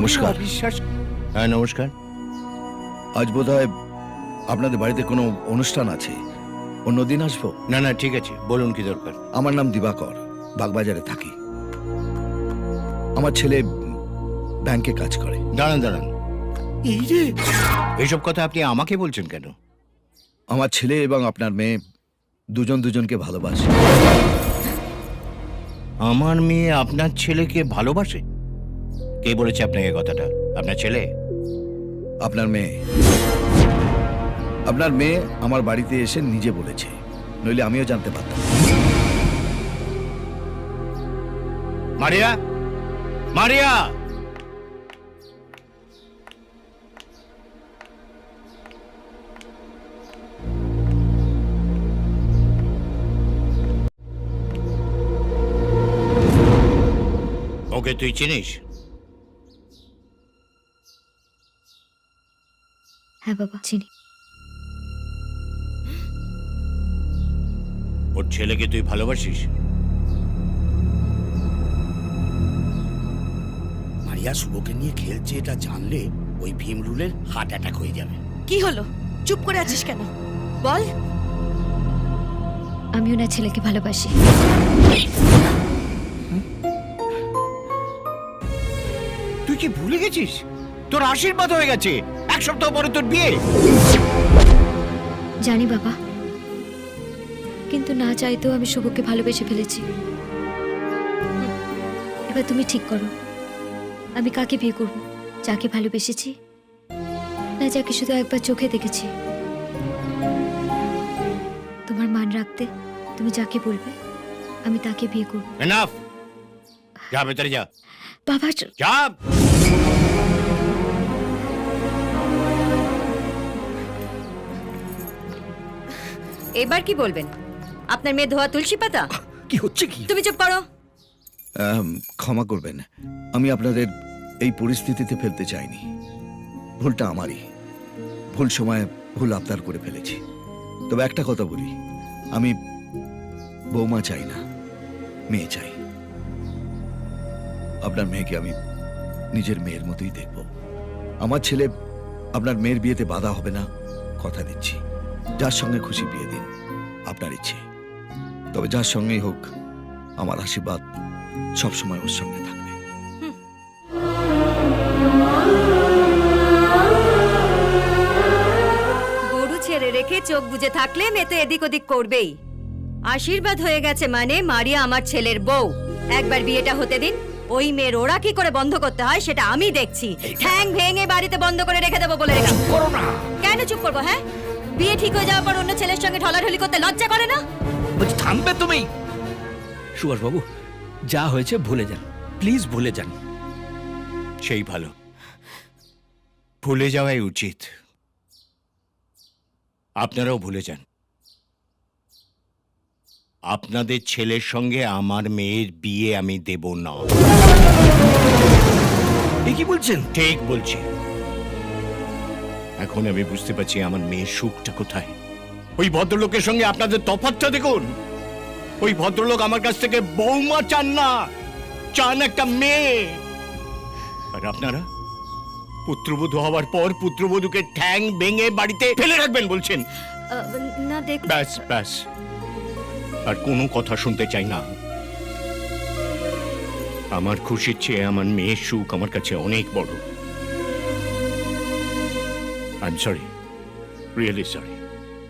নমস্কার। বিশ্বাস। হ্যাঁ নমস্কার। আজ বোধহয় আপনাদের বাড়িতে কোনো অনুষ্ঠান আছে, অন্যদিন আসবো। না না ঠিক আছে, বলুন কি দরকার। আমার নাম দিবাকর, বাগবাজারে থাকি। আমার ছেলে ব্যাংকে কাজ করে। দাঁড়ান দাঁড়ান, এই যে এইসব কথা আপনি আমাকে বলছেন কেন? আমার ছেলে এবং আপনার মেয়ে দুজন দুজনকে ভালোবাসে। আমার মেয়ে আপনার ছেলেকে ভালোবাসে? কে বলেছে আপনাকে কথাটা? আপনার ছেলে? আপনার মেয়ে। আপনার মেয়ে আমার বাড়িতে এসে নিজে বলেছে, নইলে আমিও জানতে পারতাম। মারিয়া, মারিয়া! ওকে তুই চিনিস? হ্যাঁ বাবা, চিনি। ওর ছেলেকে তুই ভালোবাসিস? মারিয়া শুভকে নিয়ে খেলছে, এটা জানলে ওই ভীমরুলের হার্ট অ্যাটাক হয়ে যাবে। কি হলো? চুপ করে আছিস কেন? বল। আমি ওনার ছেলেকে ভালোবাসি। তুই কি ভুলে গেছিস? তোর আশীর্বাদ হয়ে গেছে, এক সপ্তাহ পরে তোর বিয়ে। জানি বাবা, কিন্তু না চাইতেও আমি শুভকে ভালোবেসে ফেলেছি। এবার তুমি ঠিক করো, আমি কাকে বিয়ে করব? যাকে ভালোবেসেছি, না যাকে শুধু একবার চোখে দেখেছি? তোমার মান রাখতে তুমি যাকে বলবে আমি তাকে বিয়ে করব। এনাফ, যা ভেতরে যা। বাবা যা। এবার কি বলবেন? আপনার মেয়ে ধোয়া তুলসী পাতা? কি হচ্ছে কি? তুমি চুপ করো। ক্ষমা করবেন, আমি আপনাদের এই পরিস্থিতিতে ফেলতে চাইনি। ভুলটা আমারই। ভুল সময়ে ভুল আবদার করে ফেলেছি। তবে একটা কথা বলি, আমি বৌমা চাই না, মেয়ে চাই। আপনার মেয়েকে আমি নিজের মেয়ের মতোই দেখব। আমার ছেলে আপনার মেয়ের বিয়েতে বাধা হবে না, কথা দিচ্ছি। যার সঙ্গে খুশি বিয়ে দিন, আপনার ইচ্ছে। তবে যার সঙ্গেই হোক, আমার আশীর্বাদ সবসময় ওর সঙ্গে থাকবে। গরু ছেড়ে রেখে চোখ বুজে থাকলে মেয়ে তো এদিক ওদিক করবেই। আশীর্বাদ হয়ে গেছে মানে মারিয়া আমার ছেলের বউ। একবার বিয়েটা হতে দিন, ওই মেয়ের ওরা কি করে বন্ধ করতে হয় সেটা আমি দেখছি। ঠ্যাং ভেঙে বাড়িতে বন্ধ করে রেখে দেবো বলে রেখে। করো না। কেন চুপ করবো? হ্যাঁ, বিয়ে ঠিক হয়ে যাওয়ার পর অন্য ছেলের সঙ্গে ঢলাঢলি করতে লজ্জা করে না? বলছি থামবে তুমি? সুভাষ বাবু, যা হয়েছে ভুলে যান, প্লিজ ভুলে যান। সেই ভালো, ভুলে যাওয়াই উচিত। আপনারাও ভুলে যান। আপনাদের ছেলের সঙ্গে আমার মেয়ের বিয়ে আমি দেব না। কি বলছেন? ঠিক বলছি। এখন আমি বুঝতে পারছি আমার মেয়ের সুখটা কোথায়। ওই ভদ্রলোকের সঙ্গে আপনাদের তফাৎটা দেখুন। ওই ভদ্রলোক আমার কাছ থেকে বৌমা চান না, চান একটা মেয়ে। আর আপনারা পুত্রবধূ হওয়ার পর পুত্রবধূকে ঠ্যাং ভেঙে বাড়িতে ফেলে রাখবেন বলছেন। না দেখ, ব্যাস ব্যাস, আর কোনো কথা শুনতে চাই না। আমার খুশির চেয়ে আমার মেয়ের সুখ আমার কাছে অনেক বড়। I am sorry, really sorry.